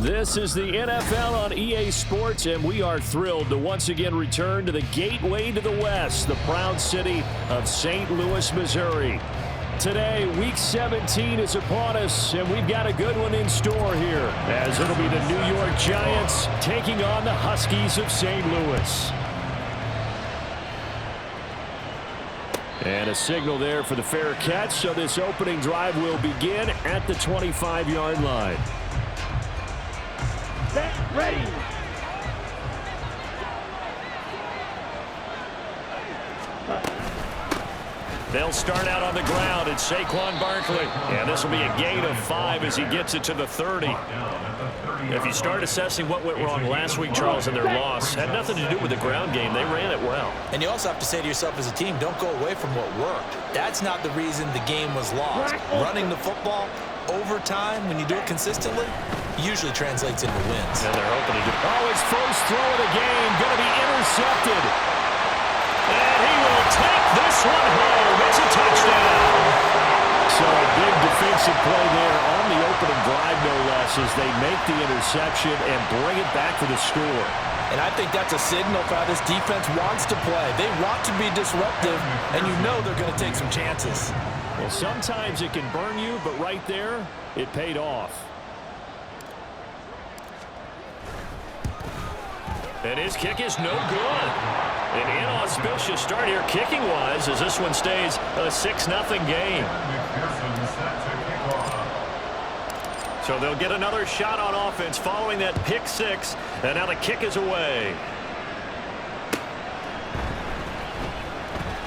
This is the NFL on EA Sports, and we are thrilled to once again return to the gateway to the West, the proud city of St. Louis, Missouri. Today, Week 17 is upon us, and we've got a good one in store here, as it'll be the New York Giants taking on the Huskies of St. Louis. And a signal there for the fair catch, so this opening drive will begin at the 25-yard line. Ready. They'll start out on the ground. It's Saquon Barkley. And this will be a gain of 5 as he gets it to the 30. If you start assessing what went wrong last week, Charles, in their loss, had nothing to do with the ground game. They ran it well. And you also have to say to yourself as a team, don't go away from what worked. That's not the reason the game was lost. Running the football over time, when you do it consistently, usually translates into wins. And they're hoping to do. Oh, his first throw of the game going to be intercepted. And he will take this one home. It's a touchdown. So a big defensive play there on the opening drive, no less, as they make the interception and bring it back for the score. And I think that's a signal for how this defense wants to play. They want to be disruptive, and you know they're going to take some chances. Well, sometimes it can burn you, but right there, it paid off. And his kick is no good. An inauspicious start here kicking-wise as this one stays a 6-0 game. So they'll get another shot on offense following that pick 6, and now the kick is away.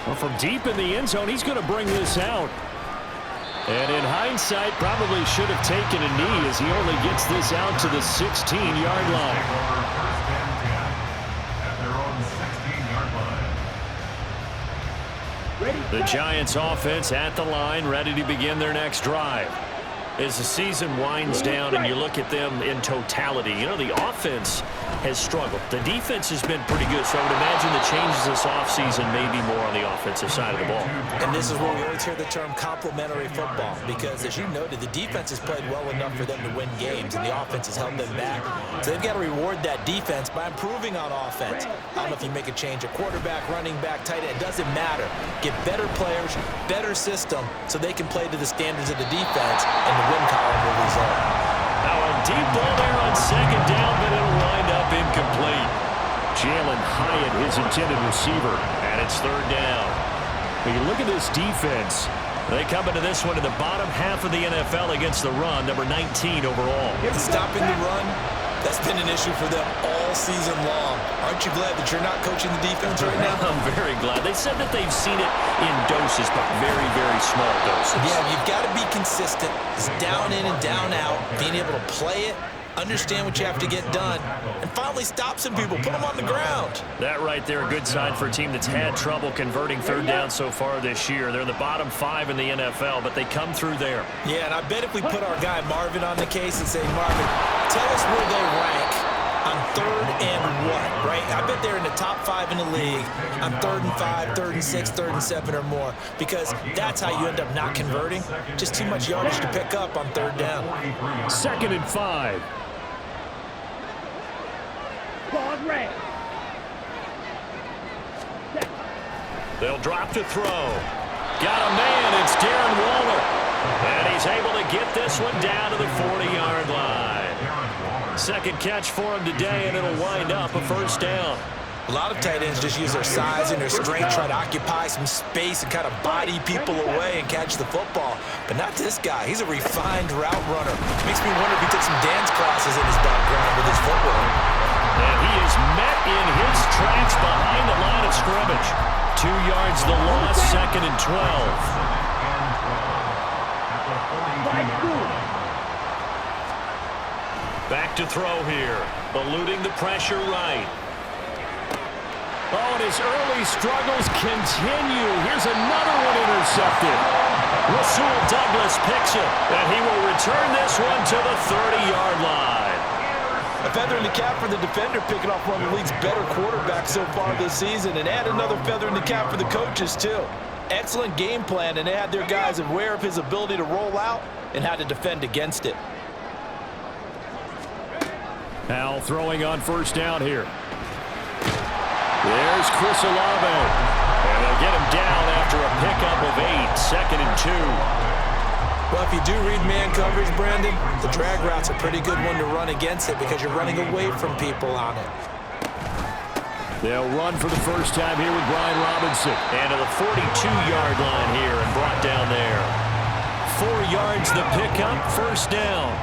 Well, from deep in the end zone, he's going to bring this out. And in hindsight, probably should have taken a knee as he only gets this out to the 16-yard line. The Giants offense at the line, ready to begin their next drive. As the season winds down and you look at them in totality, you know, the offense has struggled. The defense has been pretty good, so I would imagine the changes this offseason may be more on the offensive side of the ball. And this is where we always hear the term complementary football, because as you noted, the defense has played well enough for them to win games, and the offense has held them back. So they've got to reward that defense by improving on offense. I don't know if you make a change, a quarterback, running back, tight end, it doesn't matter. Get better players, better system, so they can play to the standards of the defense, and the win column will result. Now a deep ball there on second down, but it'll wind up incomplete. Jalen Hyatt, his intended receiver, and it's third down. When you look at this defense, they come into this one in the bottom half of the NFL against the run, number 19 overall. Stopping the run, that's been an issue for them all season long. Aren't you glad that you're not coaching the defense right now? I'm very glad. They said that they've seen it in doses, but very, very small doses. Yeah, you've got to be consistent. It's down in and down out, being able to play it, understand what you have to get done, and finally stop some people, put them on the ground. That right there, a good sign for a team that's had trouble converting third down so far this year. They're in the bottom 5 in the NFL, but they come through there. Yeah, and I bet if we put our guy Marvin on the case and say, Marvin, tell us where they rank on third and what, right? I bet they're in the top 5 in the league on 3rd and 5, 3rd and 6, 3rd and 7 or more, because that's how you end up not converting. Just too much yardage to pick up on third down. 2nd and 5. They'll drop to throw. Got a man, it's Darren Waller. And he's able to get this one down to the 40-yard line. Second catch for him today, and it'll wind up a first down. A lot of tight ends just use their size and their strength, try to occupy some space and kind of body people away and catch the football. But not this guy. He's a refined route runner. Makes me wonder if he took some dance classes in his background with his footwork. And he is met in his tracks behind the line of scrimmage. 2 yards the loss, 2nd and 12. Back to throw here. Eluding the pressure right. Oh, and his early struggles continue. Here's another one intercepted. Rasul Douglas picks it, and he will return this one to the 30-yard line. A feather in the cap for the defender, picking off one of the league's better quarterbacks so far this season, and add another feather in the cap for the coaches, too. Excellent game plan, and they had their guys aware of his ability to roll out and how to defend against it. Now throwing on first down here. There's Chris Olave. And they'll get him down after a pickup of 8, 2nd and 2. Well, if you do read man coverage, Brandon, the drag route's a pretty good one to run against it because you're running away from people on it. They'll run for the first time here with Brian Robinson. And to the 42-yard line here and brought down there. 4 yards the pickup, first down.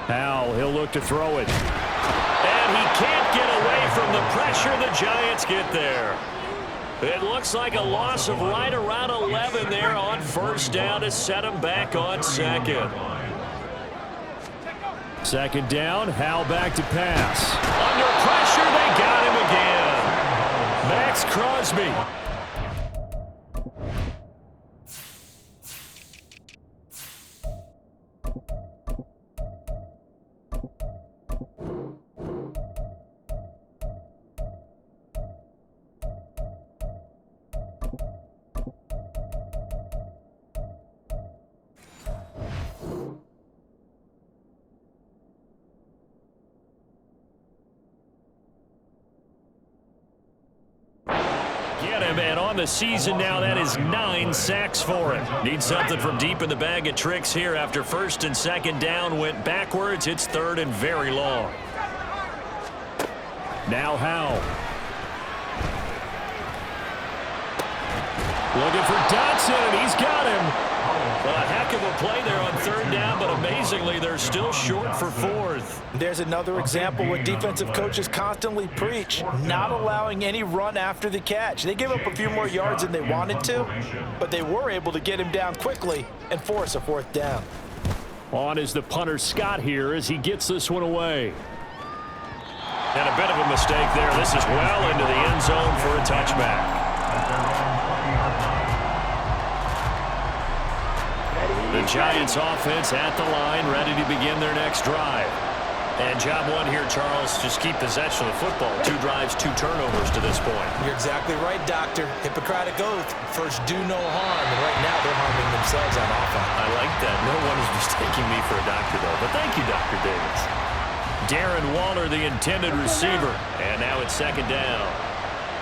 Howell, he'll look to throw it. And he can't get away from the pressure. The Giants get there. It looks like a loss of right around 11 there on first down to set him back on 2nd. 2nd down, Howell back to pass. Under pressure, they got him again. Max Crosby. And on the season now, that is 9 sacks for him. Needs something from deep in the bag of tricks here after 1st and 2nd down went backwards. It's 3rd and very long. Now Howell. Looking for Dotson, and he's got him. A heck of a play there on 3rd down, but amazingly, they're still short for 4th. There's another example where defensive coaches constantly preach, not allowing any run after the catch. They gave up a few more yards than they wanted to, but they were able to get him down quickly and force a 4th down. On is the punter Scott here as he gets this one away. And a bit of a mistake there. This is well into the end zone for a touchback. The Giants offense at the line, ready to begin their next drive. And job one here, Charles, just keep possession of the football. 2 drives, 2 turnovers to this point. You're exactly right, Doctor. Hippocratic oath. First, do no harm. And right now, they're harming themselves on offense. I like that. No one is mistaking me for a doctor, though. But thank you, Dr. Davis. Darren Waller, the intended receiver. And now it's 2nd down.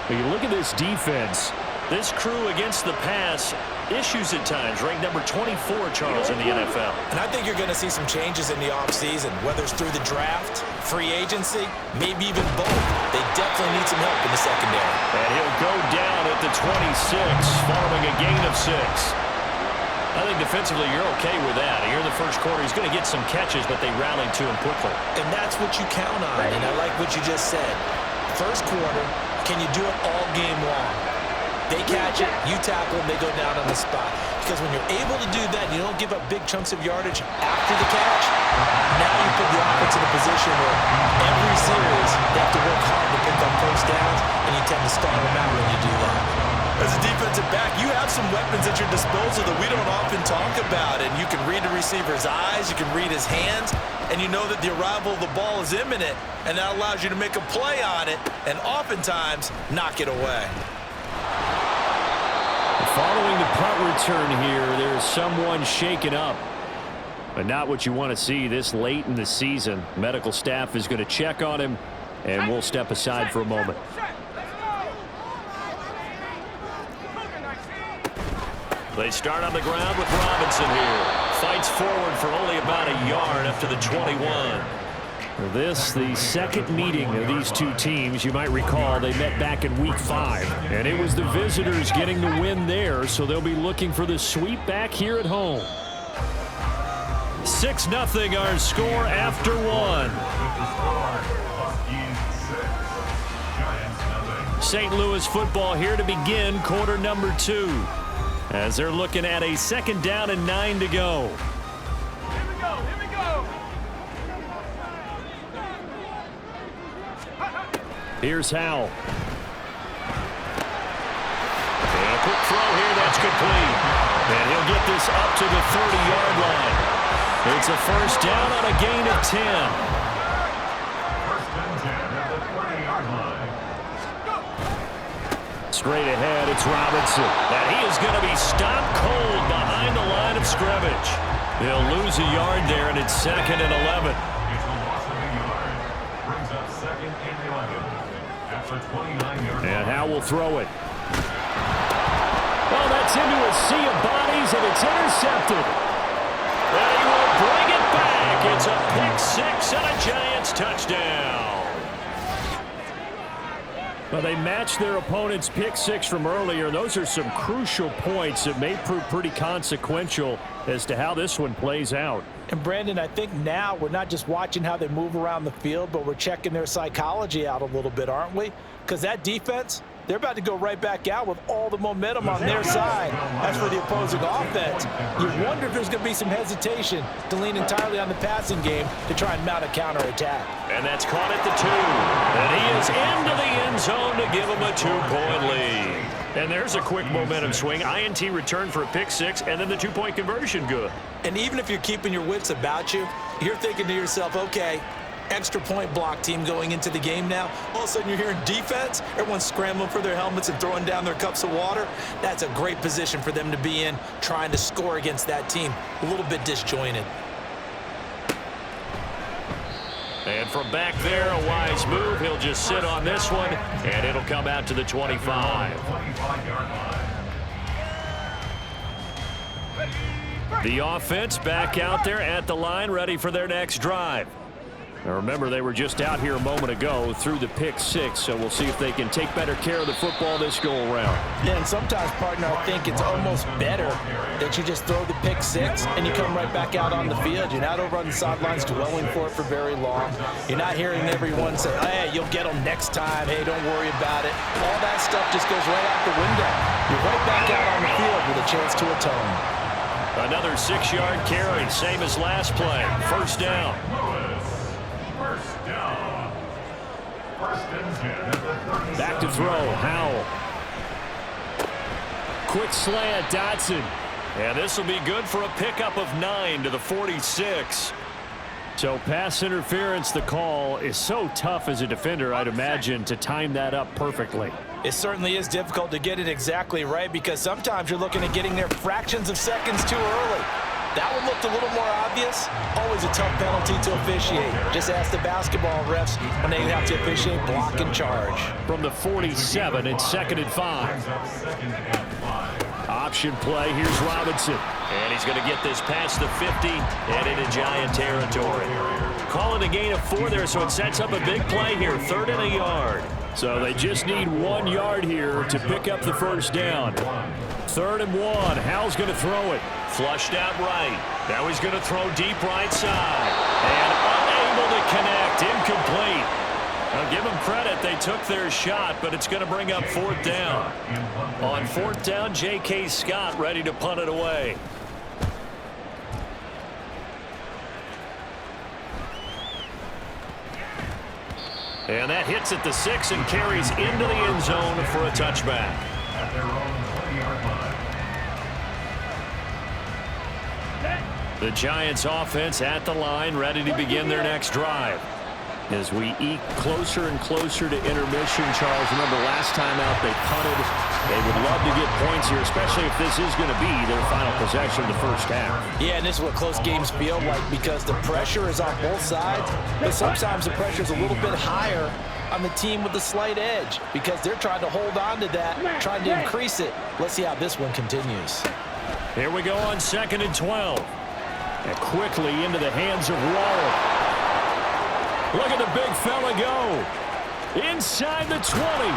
When you look at this defense, this crew against the pass, issues at times, ranked number 24, Charles, in the NFL. And I think you're going to see some changes in the offseason, whether it's through the draft, free agency, maybe even both. They definitely need some help in the secondary. And he'll go down at the 26, following a gain of 6. I think defensively you're okay with that. Here in the first quarter, he's going to get some catches, but they rallied to him quickly. And that's what you count on, and I like what you just said. First quarter, can you do it all game long? They catch it, you tackle them, they go down on the spot. Because when you're able to do that, you don't give up big chunks of yardage after the catch. Now you put the offense in a position where every series they have to work hard to pick up first downs, and you tend to stall them out when you do that. As a defensive back, you have some weapons at your disposal that we don't often talk about. And you can read the receiver's eyes, you can read his hands, and you know that the arrival of the ball is imminent, and that allows you to make a play on it and oftentimes knock it away. Following the punt return here, there's someone shaken up. But not what you want to see this late in the season. Medical staff is going to check on him, and we'll step aside for a moment. They start on the ground with Robinson here. Fights forward for only about a yard up to the 21. This, the second meeting of these two teams. You might recall they met back in Week 5, and it was the visitors getting the win there, so they'll be looking for the sweep back here at home. 6-0 our score after one. St. Louis football here to begin quarter number 2, as they're looking at a 2nd down and 9 to go. Here's Howell. And a quick throw here, that's complete. And he'll get this up to the 30-yard line. It's a 1st down on a gain of 10. 1st and 10 at the 20-yard line. Straight ahead, it's Robinson. And he is going to be stopped cold behind the line of scrimmage. They'll lose a yard there, and it's 2nd and 11. It's a loss of a yard. Brings up 2nd and 11. After 29-yard line. And Howell will throw it. Oh, that's into a sea of bodies, and it's intercepted. And he will bring it back. It's a pick 6 and a Giants touchdown. Well, they matched their opponent's pick 6 from earlier. Those are some crucial points that may prove pretty consequential as to how this one plays out. And Brandon, I think now we're not just watching how they move around the field, but we're checking their psychology out a little bit, aren't we? Because that defense, they're about to go right back out with all the momentum on their side. As for the opposing offense, you wonder if there's going to be some hesitation to lean entirely on the passing game to try and mount a counterattack. And that's caught at the 2. And he is into the end zone to give him a 2-point lead. And there's a quick momentum swing. INT return for a pick 6, and then the 2-point conversion good. And even if you're keeping your wits about you, you're thinking to yourself, okay, extra point block team going into the game now. All of a sudden you're hearing defense. Everyone's scrambling for their helmets and throwing down their cups of water. That's a great position for them to be in, trying to score against that team. A little bit disjointed. And from back there, a wise move. He'll just sit on this one, and it'll come out to the 25. The offense back out there at the line, ready for their next drive. Now remember, they were just out here a moment ago through the pick 6, so we'll see if they can take better care of the football this go-around. Yeah, and sometimes, partner, I think it's almost better that you just throw the pick 6 and you come right back out on the field. You're not over on the sidelines dwelling for it for very long. You're not hearing everyone say, hey, you'll get them next time. Hey, don't worry about it. All that stuff just goes right out the window. You're right back out on the field with a chance to atone. Another 6-yard carry, same as last play. 1st down. Back to throw, Howell. Quick slant, Dotson. And this will be good for a pickup of 9 to the 46. So pass interference, the call is so tough as a defender, I'd imagine, to time that up perfectly. It certainly is difficult to get it exactly right because sometimes you're looking at getting there fractions of seconds too early. That one looked a little more obvious. Always a tough penalty to officiate. Just ask the basketball refs when they have to officiate block and charge. From the 47, it's 2nd and 5. Option play, here's Robinson. And he's going to get this past the 50 and into Giant territory. Calling a gain of 4 there, so it sets up a big play here, 3rd and a yard. So they just need 1 yard here to pick up the 1st down. 3rd and 1, Howell's going to throw it. Flushed out right. Now he's going to throw deep right side. And unable to connect, incomplete. Now give them credit, they took their shot, but it's going to bring up 4th down. On 4th down, J.K. Scott ready to punt it away. And that hits at the 6 and carries into the end zone for a touchback. At their own 20-yard line. The Giants offense at the line, ready to begin their next drive. As we eke closer and closer to intermission, Charles, remember last time out they punted. They would love to get points here, especially if this is going to be their final possession of the 1st half. Yeah, and this is what close games feel like because the pressure is on both sides, but sometimes the pressure is a little bit higher on the team with the slight edge because they're trying to hold on to that, trying to increase it. Let's see how this one continues. Here we go on 2nd and 12. And quickly into the hands of Waller. Look at the big fella go. Inside the 20.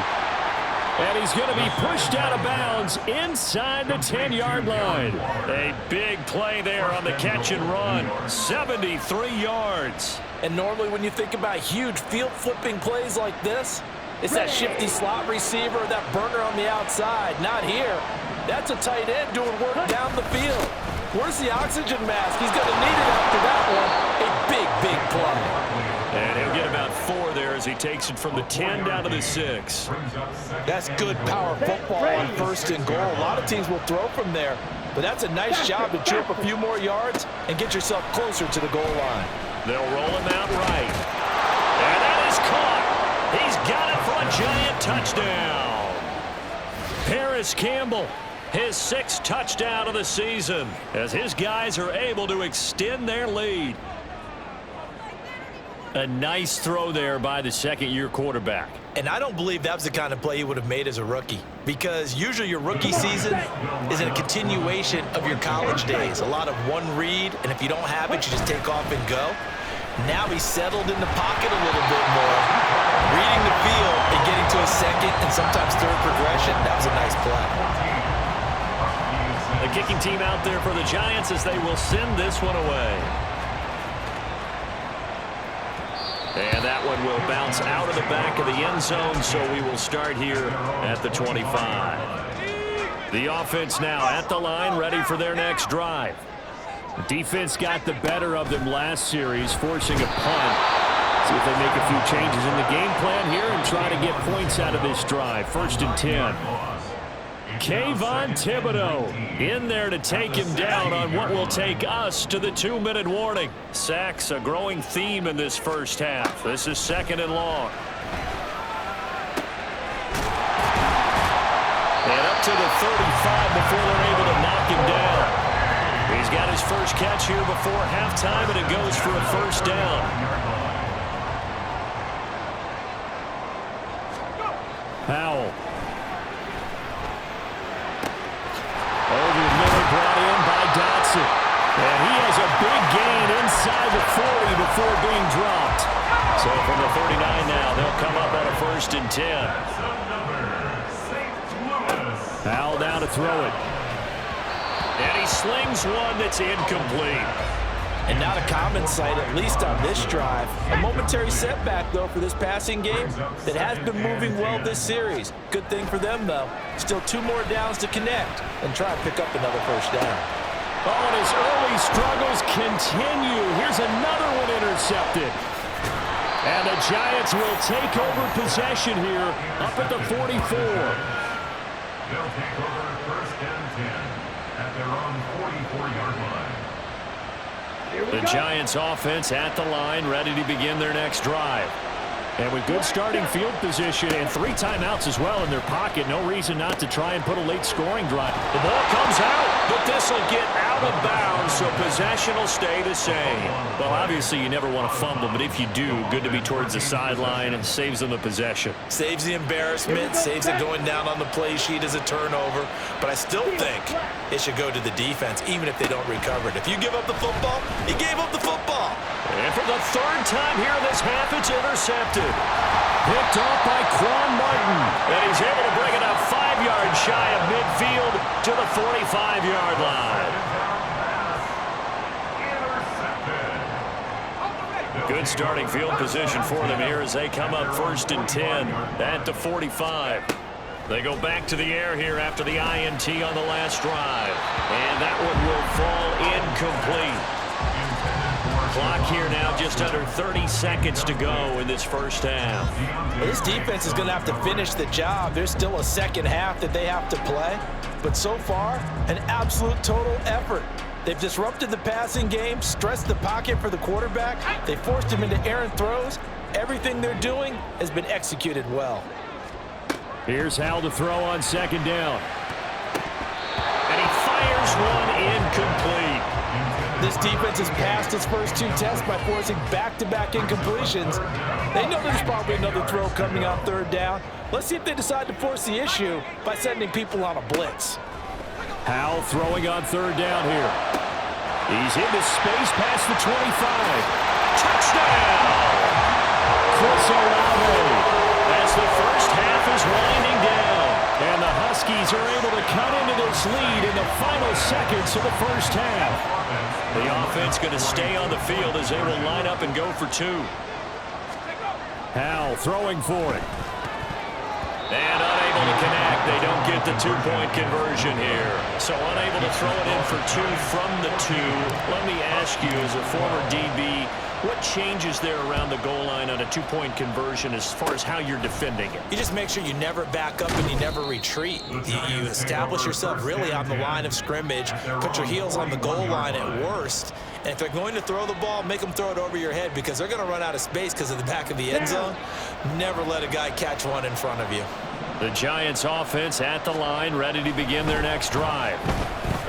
And he's going to be pushed out of bounds inside the 10-yard line. A big play there on the catch and run. 73 yards. And normally when you think about huge field-flipping plays like this, it's that shifty slot receiver, that burner on the outside. Not here. That's a tight end doing work down the field. Where's the oxygen mask? He's going to need it after that one. A big, big play. And he'll get about 4 there as he takes it from the 10 down to the 6. That's good power football on 1st and goal. A lot of teams will throw from there, but that's a nice job to chew up a few more yards and get yourself closer to the goal line. They'll roll him out right. And that is caught. He's got it for a giant touchdown. Paris Campbell, his 6th touchdown of the season, as his guys are able to extend their lead. A nice throw there by the second-year quarterback. And I don't believe that was the kind of play he would have made as a rookie, because usually your rookie season is a continuation of your college days. A lot of one read, and if you don't have it, you just take off and go. Now he's settled in the pocket a little bit more, reading the field and getting to a second and sometimes third progression. That was a nice play. The kicking team out there for the Giants as they will send this one away. And that one will bounce out of the back of the end zone, so we will start here at the 25. The offense now at the line, ready for their next drive. The defense got the better of them last series, forcing a punt. See if they make a few changes in the game plan here and try to get points out of this drive. 1st and 10. Kayvon Thibodeau in there to take him down on what will take us to the 2-minute warning. Sacks, a growing theme in this first half. This is 2nd and long. And up to the 35 before they're able to knock him down. He's got his first catch here before halftime, and it goes for a 1st down. Powell. Over the middle, brought in by Dotson. And he has a big gain inside the 40 before being dropped. So from the 39 now, they'll come up on a 1st and 10. Powell down to throw it. And he slings one that's incomplete. And not a common sight, at least on this drive. A momentary setback, though, for this passing game that has been moving well this series. Good thing for them, though. Still 2 more downs to connect and try and pick up another 1st down. Oh, and his early struggles continue. Here's another one intercepted. And the Giants will take over possession here up at the 44. They'll take over 1st and 10 at their own 44-yard line. The Giants offense at the line, ready to begin their next drive. And with good starting field position and 3 timeouts as well in their pocket, no reason not to try and put a late scoring drive. The ball comes out, but this will get out of bounds, so possession will stay the same. Well, obviously you never want to fumble, but if you do, good to be towards the sideline and saves them the possession. Saves the embarrassment, saves it going down on the play sheet as a turnover. But I still think it should go to the defense, even if they don't recover it. If you give up the football, you gave up the football. And for the 3rd time here in this half, it's intercepted. Picked off by Quan Martin. And he's able to bring it up 5 yards shy of midfield to the 45-yard line. Good starting field position for them here as they come up 1st and 10 at the 45. They go back to the air here after the INT on the last drive. And that one will fall incomplete. Clock here now, just under 30 seconds to go in this first half. Well, this defense is going to have to finish the job. There's still a second half that they have to play. But so far, an absolute total effort. They've disrupted the passing game, stressed the pocket for the quarterback. They forced him into errant throws. Everything they're doing has been executed well. Here's Hal to throw on 2nd down. And he fires one incomplete. This defense has passed its first 2 tests by forcing back-to-back incompletions. They know there's probably another throw coming on 3rd down. Let's see if they decide to force the issue by sending people on a blitz. Hal throwing on 3rd down here. He's into space past the 25. Touchdown! Chris Olave as the first half is winding down. And the Huskies are able to cut into this lead in the final seconds of the first half. The offense going to stay on the field as they will line up and go for two. Howell throwing for it. And unable to connect. They don't get the two-point conversion here. So unable to throw it in for two from the two. Let me ask you, as a former DB, what changes there around the goal line on a two-point conversion as far as how you're defending it? You just make sure you never back up and you never retreat. You establish yourself really on the line of scrimmage, put your heels on the goal line at worst, and if they're going to throw the ball, make them throw it over your head because they're going to run out of space because of the back of the end zone. Never let a guy catch one in front of you. The Giants offense at the line, ready to begin their next drive.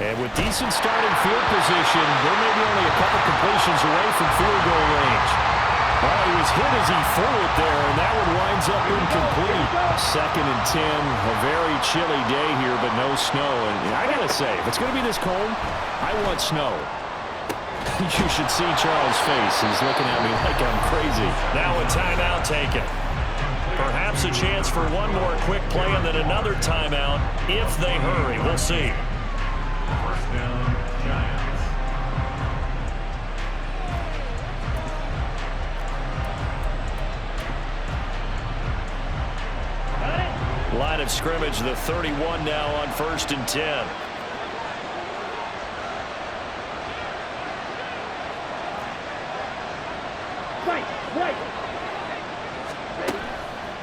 And with decent starting field position, they're maybe only a couple completions away from field goal range. Well, he was hit as he threw it there, and that one winds up incomplete. 2nd and 10, a very chilly day here, but no snow. And I got to say, if it's going to be this cold, I want snow. You should see Charles' face. He's looking at me like I'm crazy. Now a timeout taken. Perhaps a chance for one more quick play and then another timeout if they hurry. We'll see. First down, Giants. Line of scrimmage, the 31 now on 1st and 10. Right.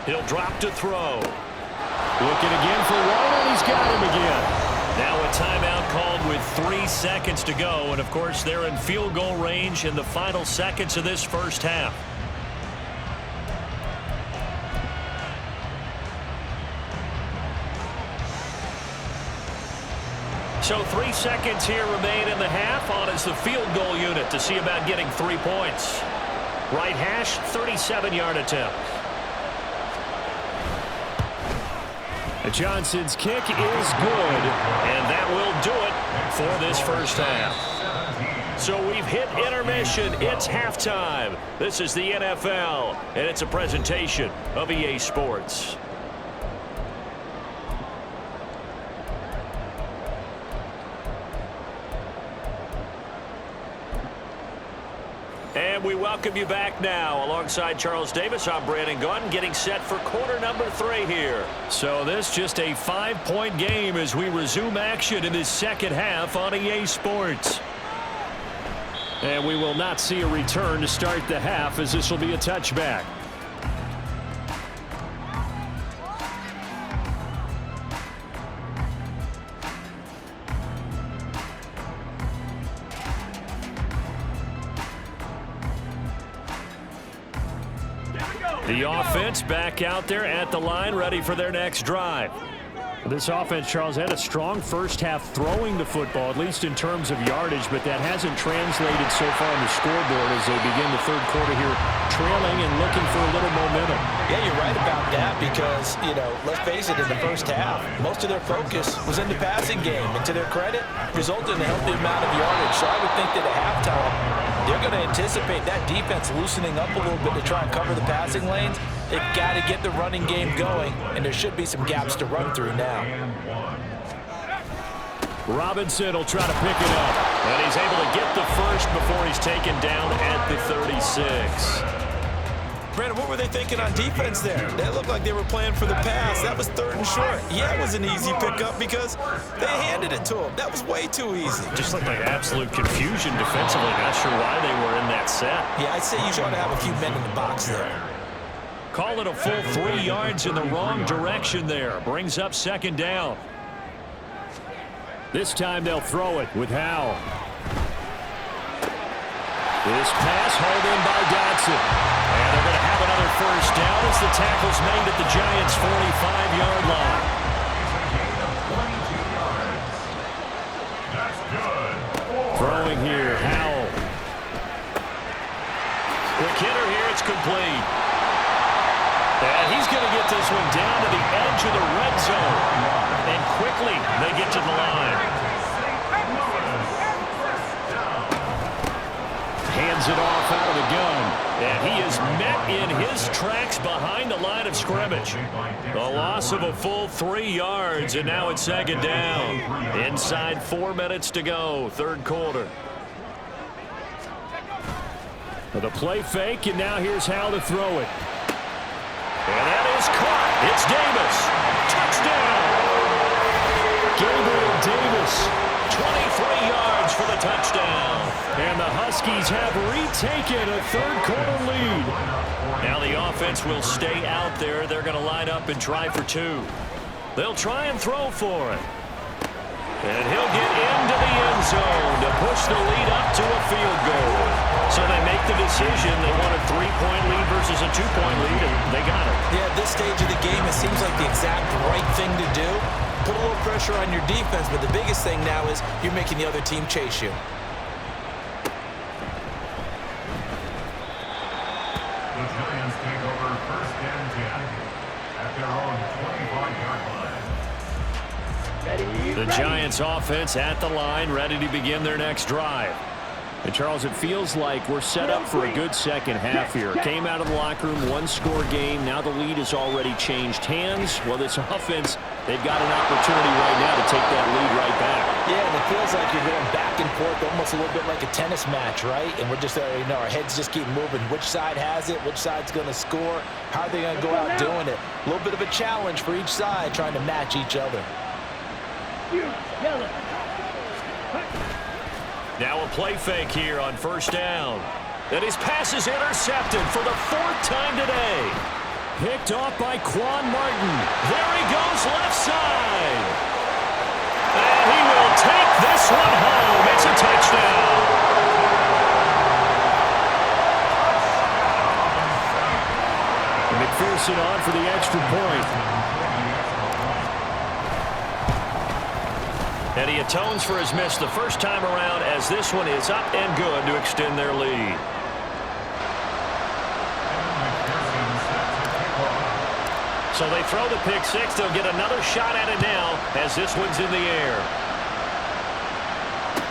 He'll drop to throw. Looking again for one, and he's got him again. Now a timeout called with 3 seconds to go. And, of course, they're in field goal range in the final seconds of this first half. So 3 seconds here remain in the half. On is the field goal unit to see about getting 3 points. Right hash, 37-yard attempt. Johnson's kick is good, and that will do it for this first half. So we've hit intermission. It's halftime. This is the NFL, and it's a presentation of EA Sports. And we welcome you back now. Alongside Charles Davis, I'm Brandon Gaudin, getting set for quarter number 3 here. So this just a 5-point game as we resume action in this second half on EA Sports. And we will not see a return to start the half, as this will be a touchback. The offense back out there at the line, ready for their next drive. This offense, Charles, had a strong first half throwing the football, at least in terms of yardage, but that hasn't translated so far on the scoreboard as they begin the third quarter here, trailing and looking for a little momentum. Yeah, you're right about that because, let's face it, in the first half, most of their focus was in the passing game. And to their credit, resulted in a healthy amount of yardage. So I would think that at halftime, they're going to anticipate that defense loosening up a little bit to try and cover the passing lanes. They've got to get the running game going, and there should be some gaps to run through now. Robinson will try to pick it up, and he's able to get the first before he's taken down at the 36. Brandon, what were they thinking on defense there? They looked like they were playing for the pass. That was 3rd and short. Yeah, it was an easy pickup because they handed it to him. That was way too easy. Just looked like absolute confusion defensively. Not sure why they were in that set. Yeah, I'd say you ought to have a few men in the box there. Call it a full 3 yards in the wrong direction there. Brings up 2nd down. This time they'll throw it with Howell. This pass hauled in by Dotson. And they're going to have another first down as the tackle's made at the Giants' 45-yard line. Throwing here, Howell. Quick hitter here, it's complete. And he's going to get this one down to the edge of the red zone. And quickly, they get to the line. Hands it off out of the gun. And he is met in his tracks behind the line of scrimmage. The loss of a full 3 yards, and now it's second down. Inside 4 minutes to go, third quarter. The play fake, and now here's how to throw it. And that is caught. It's Davis. Touchdown. Gabriel Davis, 23 yards for the touchdown. And the Huskies have retaken a third-quarter lead. Now the offense will stay out there. They're going to line up and try for 2. They'll try and throw for it. And he'll get into the end zone to push the lead up to a field goal. So they make the decision. They want a 3-point lead versus a 2-point lead, and they got it. Yeah, at this stage of the game, it seems like the exact right thing to do. Put a little pressure on your defense, but the biggest thing now is you're making the other team chase you. The Giants take over first and 10 at their own 25-yard line. The Giants offense at the line, ready to begin their next drive. And Charles, it feels like we're set up for a good second half here. Came out of the locker room, 1-score game. Now the lead has already changed hands. Well, this offense, they've got an opportunity right now to take that lead right back. Yeah, and it feels like you're going back and forth, almost a little bit like a tennis match, right? And we're just, our heads just keep moving. Which side has it? Which side's going to score? How are they going to go out doing it? A little bit of a challenge for each side, trying to match each other. Now a play fake here on first down. And his pass is intercepted for the 4th time today. Picked off by Quan Martin. There he goes left side. And he will take this one home. It's a touchdown. McPherson on for the extra point. And he atones for his miss the first time around as this one is up and good to extend their lead. So they throw the pick six. They'll get another shot at it now as this one's in the air.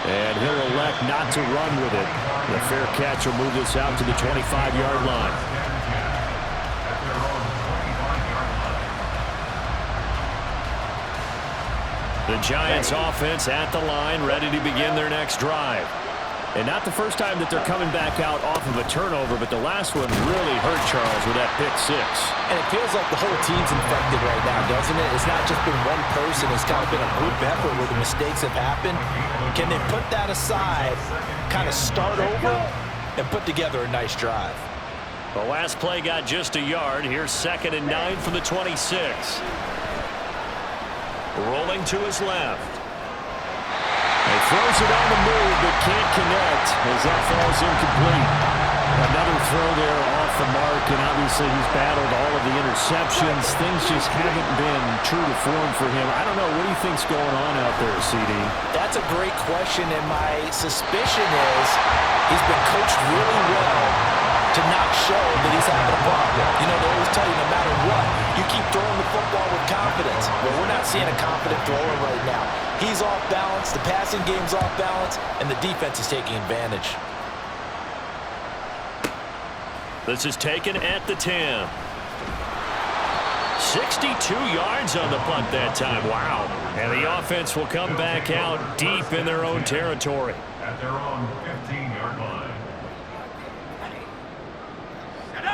And he'll elect not to run with it. The fair catch will move this out to the 25-yard line. The Giants offense at the line, ready to begin their next drive. And not the first time that they're coming back out off of a turnover, but the last one really hurt Charles with that pick six. And it feels like the whole team's infected right now, doesn't it? It's not just been one person. It's kind of been a group effort where the mistakes have happened. Can they put that aside, kind of start over, and put together a nice drive? The last play got just a yard. Here's 2nd and 9 from the 26. Rolling to his left. He throws it on the move, but can't connect as that falls incomplete. Another throw there off the mark, and obviously he's battled all of the interceptions. Things just haven't been true to form for him. I don't know. What do you think's going on out there, CD? That's a great question, and my suspicion is he's been coached really well to not show that he's having a problem. You know, they always tell you no matter what, you keep throwing the football with confidence. Well, we're not seeing a confident thrower right now. He's off balance, the passing game's off balance, and the defense is taking advantage. This is taken at the 10. 62 yards on the punt that time. Wow. And the offense will come back out deep in their own territory. At their own 15-yard line.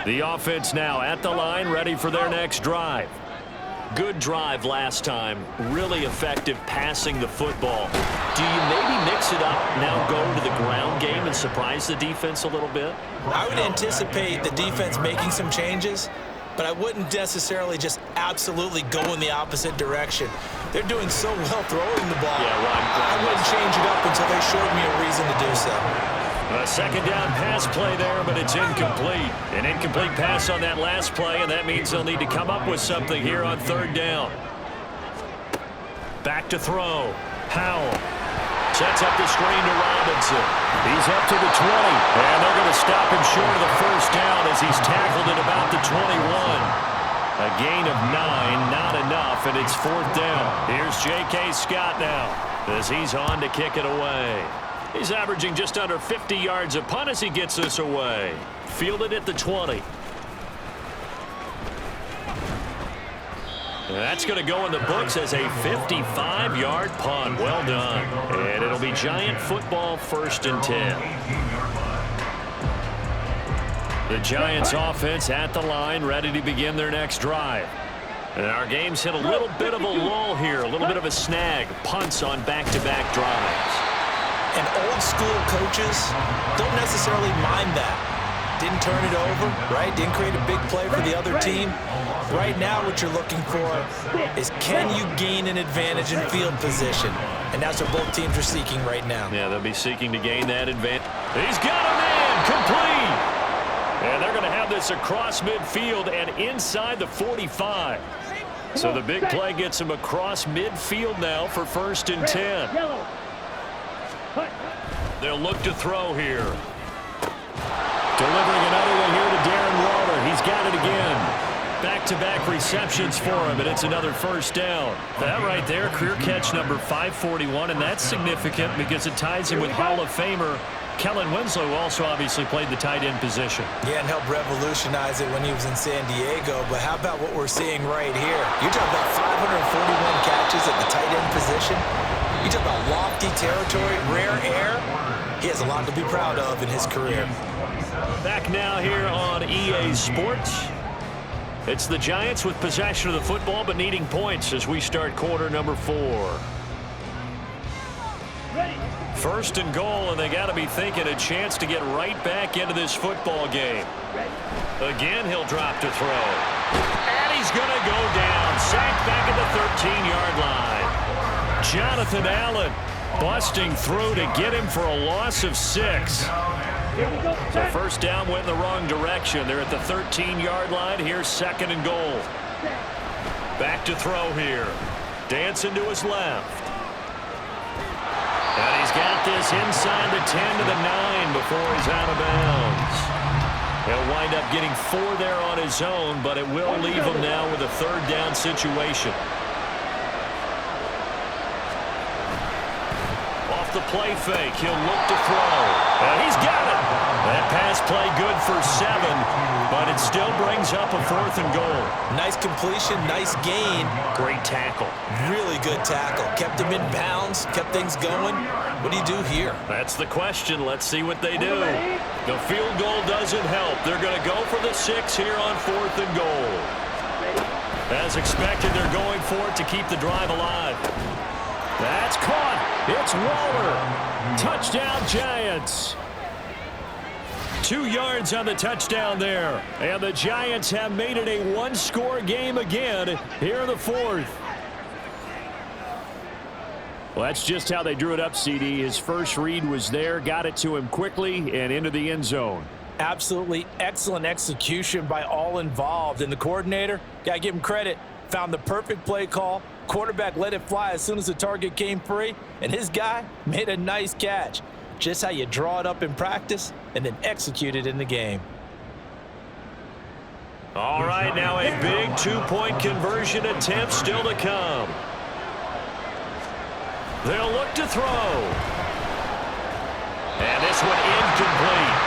The offense now at the line, ready for their next drive. Good drive last time. Really effective passing the football. Do you maybe mix it up, now go to the ground game and surprise the defense a little bit? I would anticipate the defense making some changes, but I wouldn't necessarily just absolutely go in the opposite direction. They're doing so well throwing the ball. I wouldn't change it up until they showed me a reason to do so. A second down pass play there, but it's incomplete. An incomplete pass on that last play, and that means they'll need to come up with something here on 3rd down. Back to throw. Howell sets up the screen to Robinson. He's up to the 20, and they're going to stop him short of the first down as he's tackled at about the 21. A gain of 9, not enough, and it's 4th down. Here's J.K. Scott now as he's on to kick it away. He's averaging just under 50 yards a punt as he gets this away. fielded at the 20. And that's going to go in the books as a 55-yard punt. Well done. And it'll be Giant football, 1st and 10. The Giants offense at the line, ready to begin their next drive. And our game's hit a little bit of a lull here, a little bit of a snag. Punts on back-to-back drives. And old school coaches don't necessarily mind that. Didn't turn it over, right? Didn't create a big play for the other team. Right now what you're looking for is, can you gain an advantage in field position? And that's what both teams are seeking right now. Yeah, they'll be seeking to gain that advantage. He's got a man, complete. And they're going to have this across midfield and inside the 45. So the big play gets him across midfield now for 1st and 10. They'll look to throw here. Delivering another one here to Darren Waller. He's got it again. Back-to-back receptions for him, and it's another 1st down. That right there, career catch number 541, and that's significant because it ties him with Hall of Famer Kellen Winslow, who also obviously played the tight end position. Yeah, and helped revolutionize it when he was in San Diego. But how about what we're seeing right here? You're talking about 541 catches at the tight end position. You talk about lofty territory, rare air. He has a lot to be proud of in his career. Back now here on EA Sports. It's the Giants with possession of the football but needing points as we start quarter number 4. 1st and goal, and they got to be thinking a chance to get right back into this football game. Again, he'll drop to throw. And he's going to go down. Sacked back at the 13-yard line. Jonathan Allen busting through to get him for a loss of 6. So 1st down went in the wrong direction. They're at the 13-yard line. Here's 2nd and goal. Back to throw here. Dancing to his left. And he's got this inside the 10 to the 9 before he's out of bounds. He'll wind up getting 4 there on his own, but it will leave him now with a 3rd down situation. Off the play fake, he'll look to throw. And he's got it. That pass play good for 7, but it still brings up a 4th and goal. Nice completion, nice gain. Great tackle. Really good tackle. Kept him in bounds, kept things going. What do you do here? That's the question. Let's see what they do. The field goal doesn't help. They're going to go for the 6 here on 4th and goal. As expected, they're going for it to keep the drive alive. That's caught. It's Waller. Touchdown, Giants. 2 yards on the touchdown there. And the Giants have made it a 1-score game again here in the 4th. Well, that's just how they drew it up, CD. His first read was there, got it to him quickly and into the end zone. Absolutely excellent execution by all involved. And the coordinator, got to give him credit, found the perfect play call. Quarterback let it fly as soon as the target came free, and his guy made a nice catch. Just how you draw it up in practice and then execute it in the game. All right, now a big 2-point conversion attempt still to come. They'll look to throw. And this one incomplete.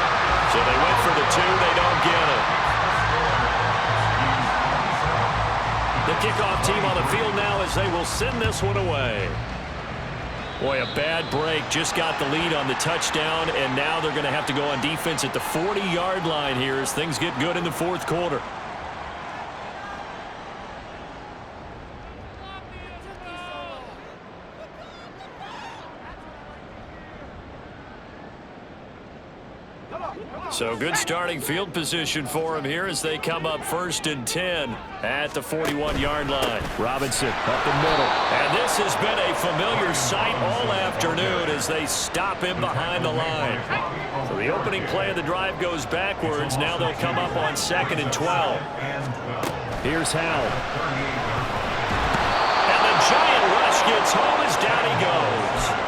So they went for the 2. They don't get it. The kickoff team on the field now as they will send this one away. Boy, a bad break. Just got the lead on the touchdown, and now they're going to have to go on defense at the 40-yard line here as things get good in the 4th quarter. So good starting field position for him here as they come up 1st and 10 at the 41-yard line. Robinson up the middle. And this has been a familiar sight all afternoon as they stop him behind the line. So the opening play of the drive goes backwards. Now they'll come up on 2nd and 12. Here's Howell. And the Giant rush gets home as down he goes.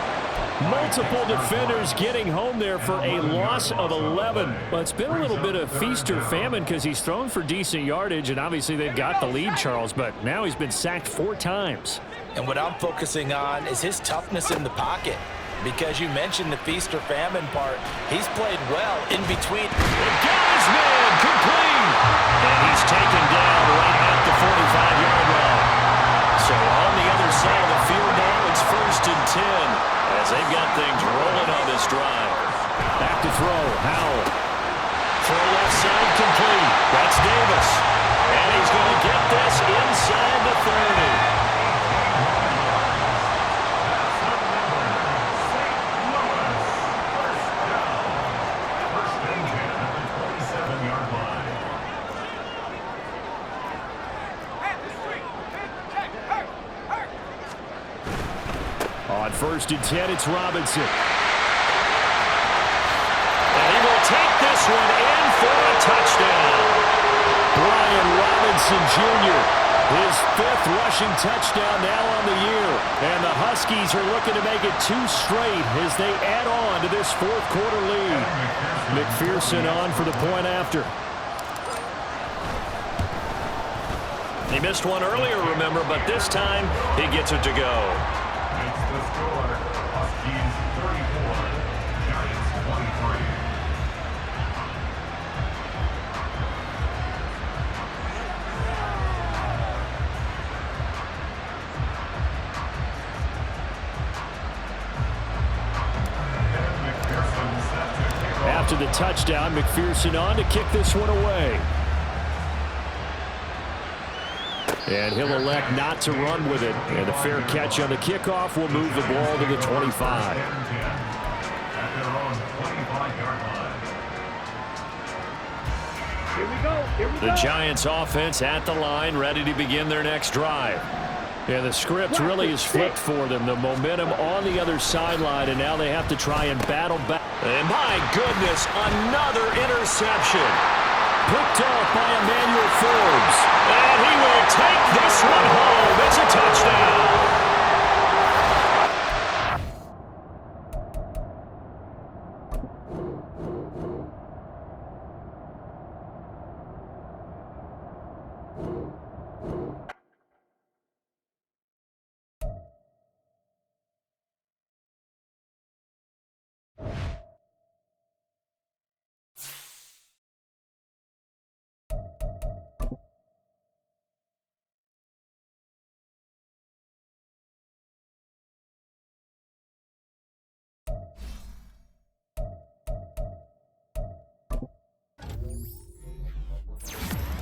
Multiple defenders getting home there for a loss of 11. Well, it's been a little bit of feast or famine because he's thrown for decent yardage, and obviously they've got the lead, Charles, but now he's been sacked 4 times. And what I'm focusing on is his toughness in the pocket. because you mentioned the feast or famine part. He's played well in between. And got his man complete. And he's taken down right at the 45-yard line. So on the other side of the field now, it's 1st and 10 as they've got things rolling on this drive. Back to throw, Howell. Throw left side complete. That's Davis. And he's going to get this inside the 30. On 1st and 10, it's Robinson. And he will take this one in for a touchdown. Brian Robinson Jr., his 5th rushing touchdown now on the year. And the Huskies are looking to make it 2 straight as they add on to this 4th quarter lead. McPherson on for the point after. He missed one earlier, remember, but this time he gets it to go. It's the score. Huskies 34, Giants 23. After the touchdown, McPherson on to kick this one away. And he'll elect not to run with it. And a fair catch on the kickoff will move the ball to the 25. At their own 25-yard line. Here we go. Here we go. The Giants offense at the line, ready to begin their next drive. And the script really is flipped for them. The momentum on the other sideline, and now they have to try and battle back. And my goodness, another interception. Picked off by Emmanuel Forbes. And he will take this one home. It's a touchdown.